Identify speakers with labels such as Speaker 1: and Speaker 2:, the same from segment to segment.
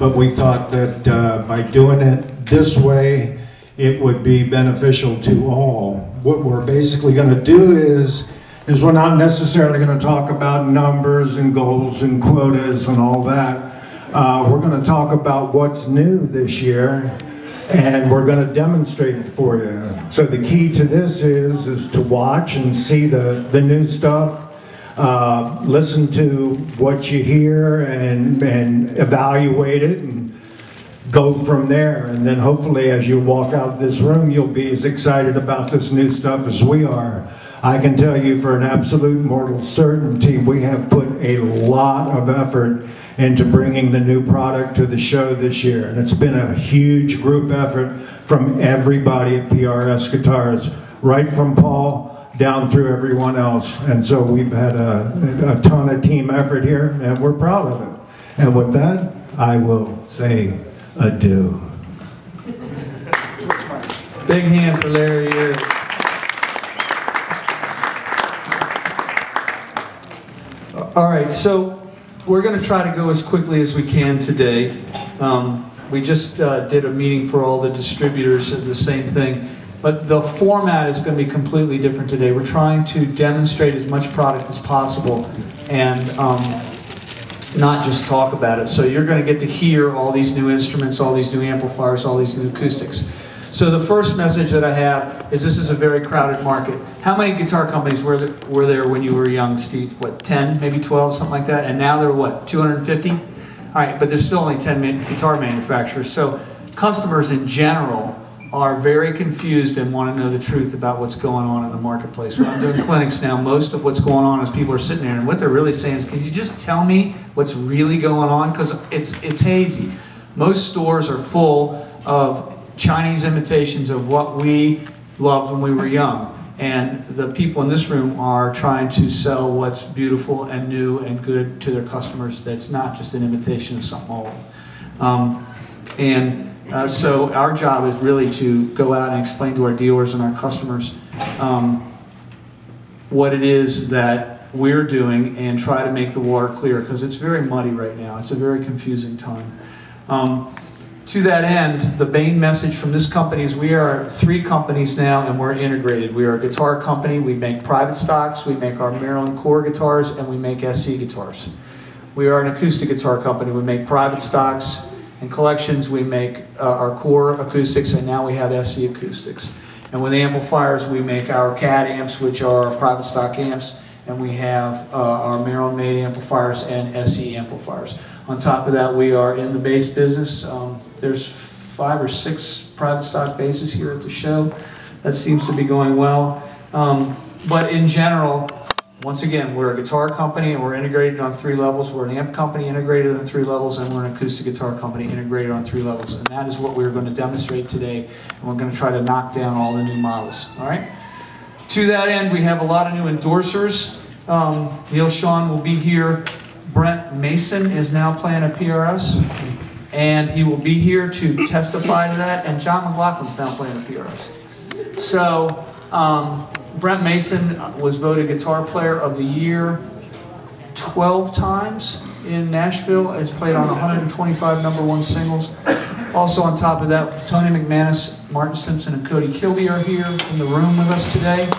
Speaker 1: but we thought that by doing it this way, it would be beneficial to all. What we're basically going to do is we're not necessarily going to talk about numbers and goals and quotas and all that. We're going to talk about what's new this year, and we're going to demonstrate it for you. So the key to this is to watch and see the new stuff, listen to what you hear and evaluate it and go from there. And then hopefully as you walk out this room, you'll be as excited about this new stuff as we are. I can tell you for an absolute mortal certainty, we have put a lot of effort into bringing the new product to the show this year. And it's been a huge group effort from everybody at PRS Guitars, right from Paul down through everyone else. And so we've had a ton of team effort here, and we're proud of it. And with that, I will say adieu.
Speaker 2: Big hand for Larry here. All right, so we're going to try to go as quickly as we can today. We just did a meeting for all the distributors of the same thing, but the format is going to be completely different today. We're trying to demonstrate as much product as possible and not just talk about it. So you're going to get to hear all these new instruments, all these new amplifiers, all these new acoustics. So the first message that I have is this is a very crowded market. How many guitar companies were there when you were young, Steve? What, 10, maybe 12, something like that? And now they're what, 250? All right, but there's still only 10 guitar manufacturers. So customers in general are very confused and want to know the truth about what's going on in the marketplace. When I'm doing clinics now, most of what's going on is people are sitting there and what they're really saying is, can you just tell me what's really going on? Because it's hazy. Most stores are full of Chinese imitations of what we loved when we were young. And the people in this room are trying to sell what's beautiful and new and good to their customers that's not just an imitation of something old. So our job is really to go out and explain to our dealers and our customers what it is that we're doing and try to make the water clear, because it's very muddy right now. It's a very confusing time. To that end, the main message from this company is we are 3 companies now and we're integrated. We are a guitar company, we make private stocks, we make our Maryland core guitars, and we make SC guitars. We are an acoustic guitar company, we make private stocks and collections, we make our core acoustics, and now we have SC acoustics. And with amplifiers, we make our CAD amps, which are our private stock amps, and we have our Maryland made amplifiers and SC amplifiers. On top of that, we are in the bass business. There's 5 or 6 private stock basses here at the show. That seems to be going well. But in general, once again, we're a guitar company and we're integrated on 3 levels. We're an amp company integrated on 3 levels, and we're an acoustic guitar company integrated on 3 levels. And that is what we're going to demonstrate today. And we're going to try to knock down all the new models. All right? To that end, we have a lot of new endorsers. Neil Sean will be here. Brent Mason is now playing a PRS, and he will be here to testify to that, and John McLaughlin's now playing a PRS. So Brent Mason was voted Guitar Player of the Year 12 times in Nashville. Has played on 125 #1 singles. Also on top of that, Tony McManus, Martin Simpson, and Cody Kilby are here in the room with us today.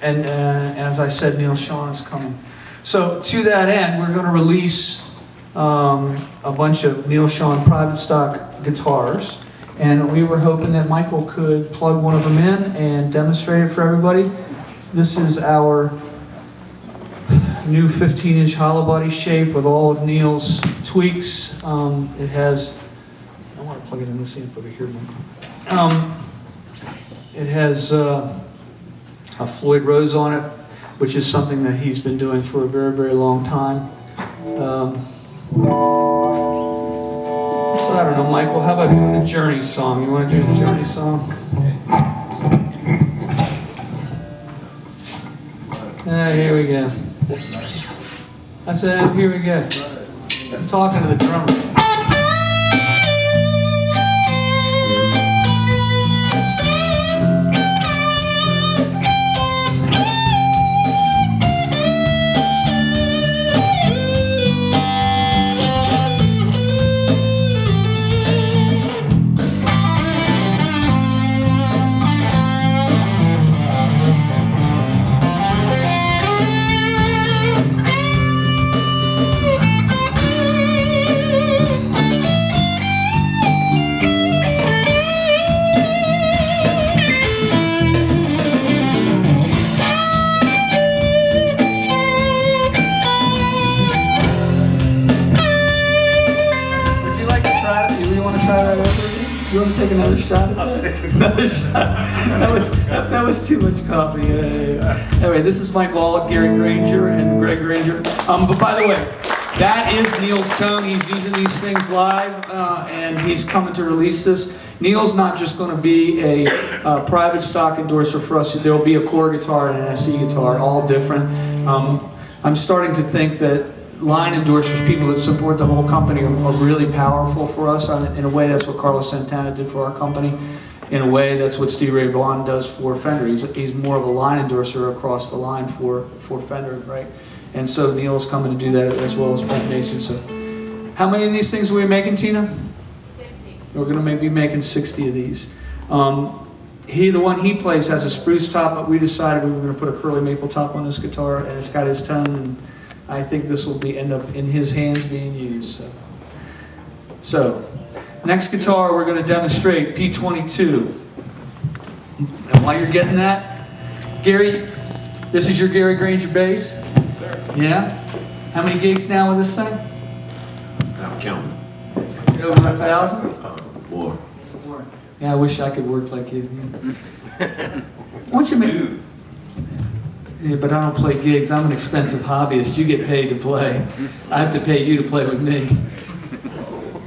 Speaker 2: And as I said, Neil Sean is coming. So to that end, we're going to release a bunch of Neil Sean private stock guitars. And we were hoping that Michael could plug one of them in and demonstrate it for everybody. This is our new 15-inch hollow body shape with all of Neil's tweaks. It has, I want to plug it in this amp over here, Michael. It has a Floyd Rose on it, which is something that he's been doing for a very, very long time. So I don't know, Michael, how about doing a Journey song? You want to do the Journey song? Here we go. That's it, here we go. I'm talking to the drummer. take another shot at that? Another shot. That was too much coffee. Anyway, this is Mike Ault, Gary Granger, and Greg Granger. But by the way, that is Neil's tone. He's using these things live, and he's coming to release this. Neil's not just going to be a private stock endorser for us. There will be a core guitar and an SE guitar, all different. I'm starting to think that line endorsers, people that support the whole company, are really powerful for us. In a way, that's what Carlos Santana did for our company. In a way, that's what Steve Ray Vaughan does for Fender. He's more of a line endorser across the line for Fender, right? And so Neil's coming to do that as well as Brent Mason. So, how many of these things are we making, Tina?
Speaker 3: 60.
Speaker 2: We're going to be making 60 of these. The one he plays has a spruce top, but we decided we were going to put a curly maple top on this guitar, and it's got his tone, and I think this will end up in his hands being used. So next guitar we're going to demonstrate P22. And while you're getting that, Gary, this is your Gary Granger bass?
Speaker 4: Yes, sir.
Speaker 2: Yeah? How many gigs now with this thing?
Speaker 4: Stop counting.
Speaker 2: Over 1,000?
Speaker 4: More.
Speaker 2: Yeah, I wish I could work like you. Why don't you make... Yeah, but I don't play gigs. I'm an expensive hobbyist. You get paid to play. I have to pay you to play with me.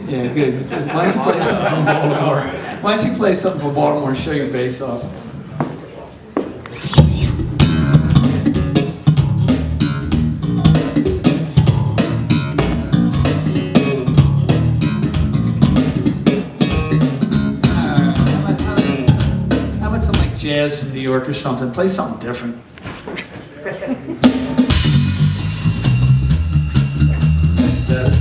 Speaker 2: Yeah, good. Why don't you play something from Baltimore? Why don't you play something from Baltimore and show your bass off? How about some like jazz from New York or something? Play something different. That's better.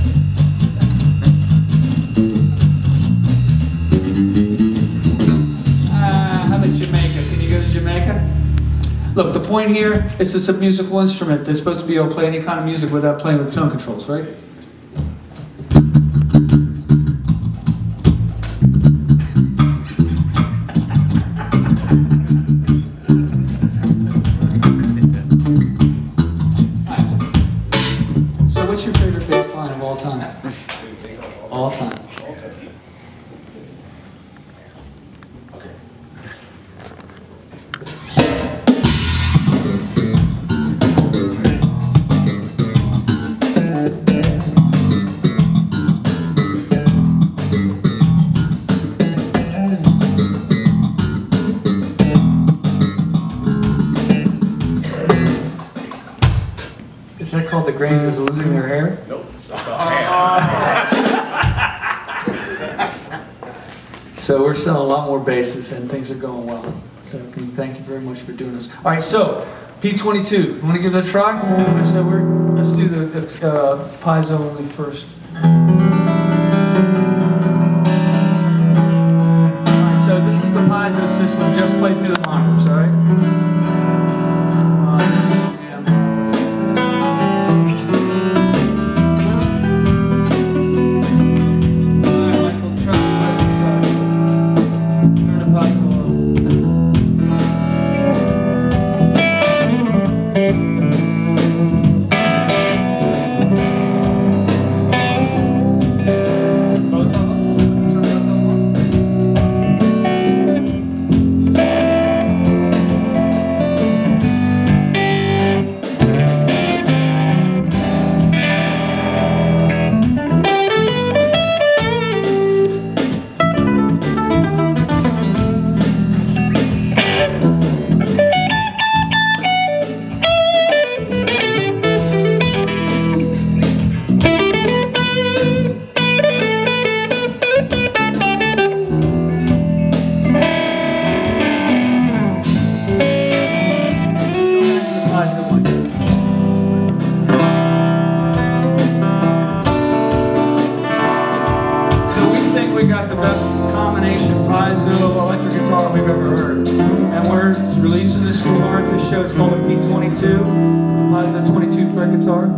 Speaker 2: How about Jamaica? Can you go to Jamaica? Look, the point here is it's a musical instrument that's supposed to be able to play any kind of music without playing with tone controls, right? What's your favorite bass line of all time? All time. Is that called the Grangers losing their hair?
Speaker 4: Nope.
Speaker 2: So we're selling a lot more basses and things are going well. So thank you very much for doing this. All right, so P22. You want to give it a try? I said let's do the piezo only first. All right, so this is the piezo system. Just played through the monitors. All right. We got the best combination piezo electric guitar we've ever heard. And we're releasing this guitar at this show. It's called a P22, piezo 22 fret guitar.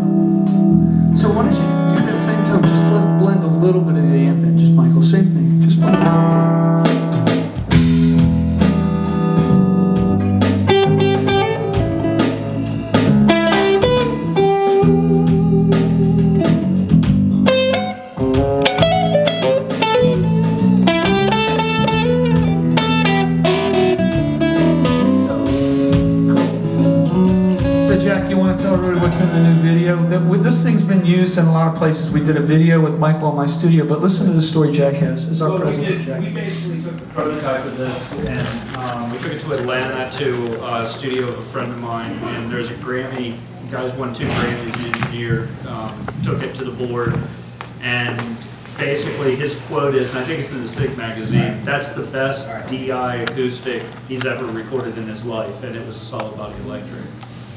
Speaker 2: So why don't you do that same tone? Just blend a little bit of the amp in. Just Michael, same thing. Just blend a little bit. So Jack, you want to tell everybody what's in the new video? This thing's been used in a lot of places. We did a video with Mike Ault in my studio, but listen to the story Jack has. Is our president, Jack.
Speaker 3: We basically took the prototype of this and we took it to Atlanta to a studio of a friend of mine, and there's a Grammy, the guy's won 2 Grammys, an engineer, took it to the board, and basically his quote is, and I think it's in the SIG magazine, that's the best DI acoustic he's ever recorded in his life, and it was a solid body electric.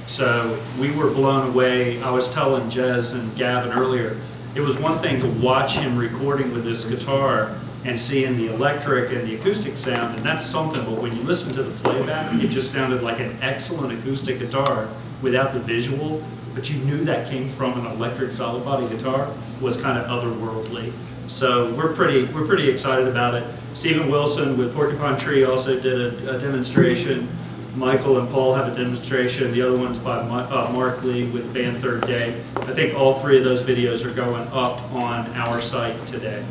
Speaker 3: So we were blown away. I was telling Jez and Gavin earlier, it was one thing to watch him recording with his guitar and seeing the electric and the acoustic sound, and that's something, but when you listen to the playback, it just sounded like an excellent acoustic guitar without the visual, but you knew that came from an electric solid body guitar, was kind of otherworldly. So we're pretty excited about it. Stephen Wilson with Porcupine Tree also did a demonstration. Michael and Paul have a demonstration. The other one's by Mark Lee with the band Third Day. I think all 3 of those videos are going up on our site today.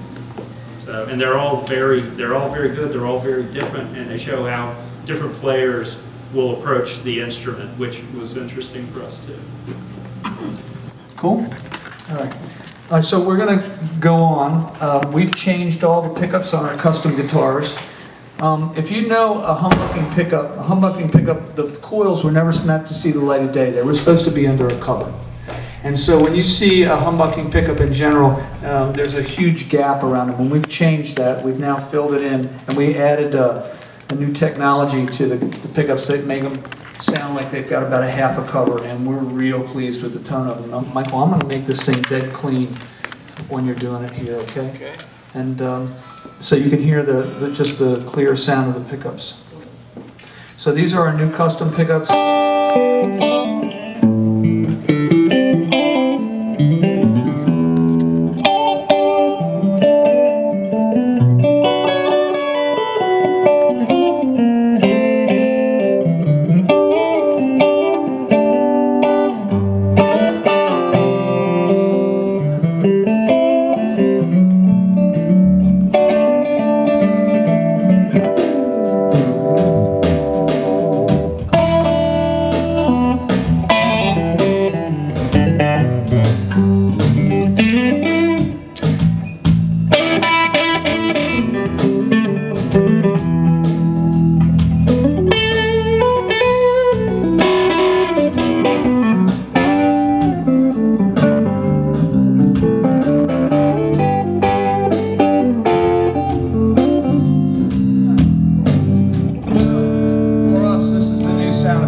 Speaker 3: So, and they're all very good. They're all very different, and they show how different players will approach the instrument, which was interesting for us too.
Speaker 2: Cool. All right. So we're going to go on. We've changed all the pickups on our custom guitars. If you know a humbucking pickup, the coils were never meant to see the light of day. They were supposed to be under a cover. And so when you see a humbucking pickup in general, there's a huge gap around them. When we've changed that, we've now filled it in, and we added a new technology to the pickups that make them sound like they've got about a half a cover, and we're real pleased with the tone of them. Michael, I'm going to make this thing dead clean when you're doing it here, okay? Okay. And so you can hear just the clear sound of the pickups. So these are our new custom pickups.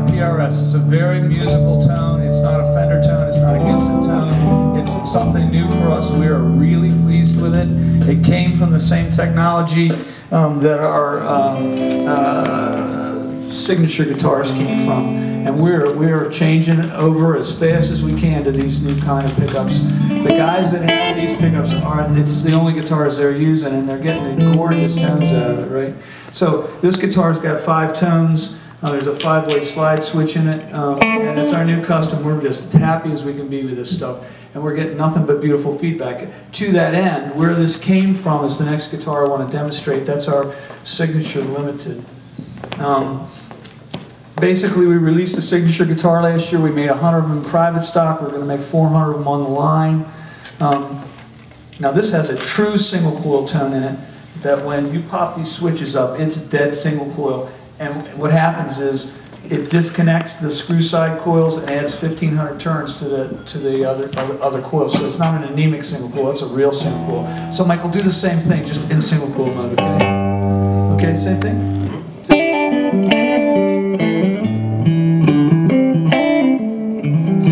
Speaker 2: PRS. It's a very musical tone. It's not a Fender tone. It's not a Gibson tone. It's something new for us. We are really pleased with it. It came from the same technology that our signature guitars came from, and we're changing it over as fast as we can to these new kind of pickups. The guys that have these pickups it's the only guitars they're using, and they're getting the gorgeous tones out of it, right? So this guitar's got 5 tones. There's a 5-way slide switch in it, and it's our new custom. We're just happy as we can be with this stuff, and we're getting nothing but beautiful feedback. To that end, where this came from is the next guitar I want to demonstrate. That's our Signature Limited. Basically, we released a Signature guitar last year. We made 100 of them in private stock. We're going to make 400 of them on the line. Now this has a true single coil tone in it, that when you pop these switches up, it's a dead single coil. And what happens is it disconnects the screw side coils and adds 1,500 turns to the other coils. So it's not an anemic single coil, it's a real single coil. So Michael, do the same thing, just in single coil mode, okay? Okay, same thing? So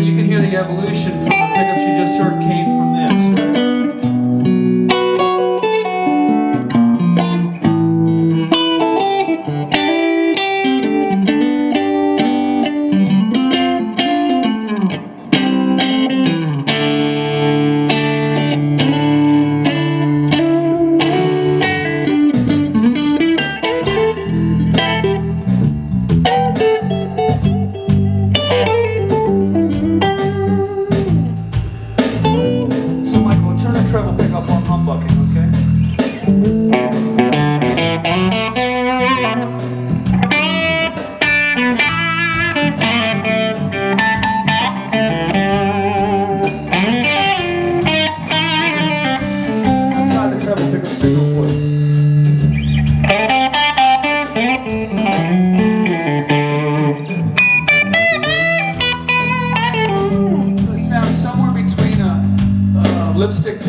Speaker 2: you can hear the evolution from the pickups you just heard came from this, right?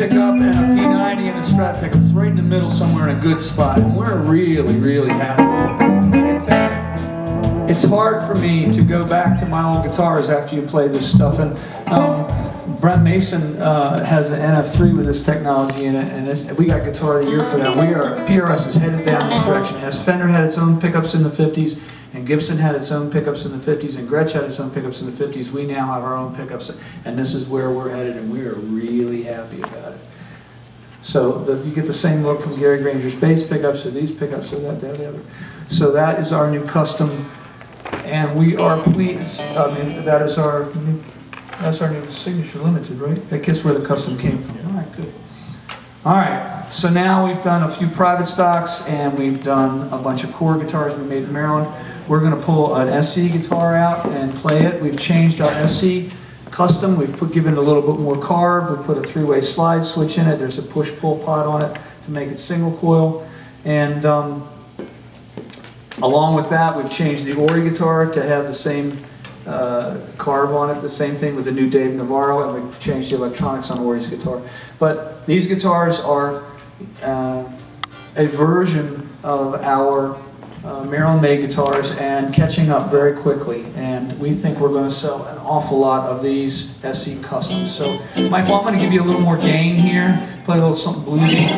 Speaker 2: pickup and a P90 and a Strat pickup. It's right in the middle somewhere in a good spot. And we're really, really happy. It's hard for me to go back to my old guitars after you play this stuff. And Brent Mason has an NF3 with this technology in it, and we got Guitar of the Year for that. PRS is headed down this direction. As Fender had its own pickups in the 50s, and Gibson had its own pickups in the 50s, and Gretsch had its own pickups in the 50s, we now have our own pickups, and this is where we're headed, and we are really happy about it. So you get the same look from Gary Granger's bass pickups, or these pickups, or that, the other. So that is our new custom, and we are pleased. I mean, that's our new Signature Limited, right? That gets where the custom came from. All right, good. All right, so now we've done a few private stocks, and we've done a bunch of core guitars we made in Maryland. We're going to pull an SE guitar out and play it. We've changed our SE custom. We've given it a little bit more carve. We put a three-way slide switch in it. There's a push-pull pod on it to make it single coil. And along with that, we've changed the Ori guitar to have the same carve on it, the same thing with the new Dave Navarro, and we've changed the electronics on Ori's guitar. But these guitars are a version of our Maryland-made guitars and catching up very quickly, and we think we're going to sell an awful lot of these SE Customs. So, Michael, I'm going to give you a little more gain here, play a little something bluesy.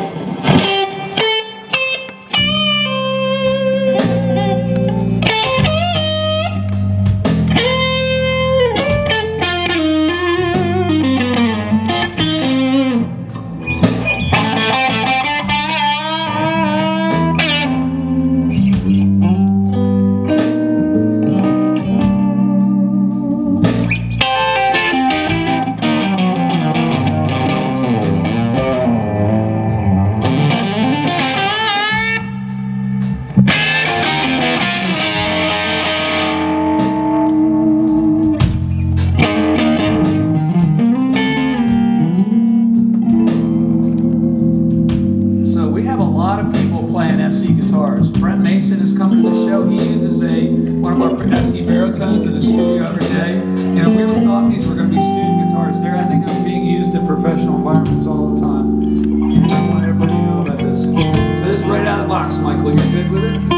Speaker 2: Brent Mason is coming to the show. He uses one of our SE baritones in the studio every day. You know, we thought these were going to be student guitars. They're ending up being used in professional environments all the time. And I want everybody to know about this. So this is right out of the box, Michael. You're good with it?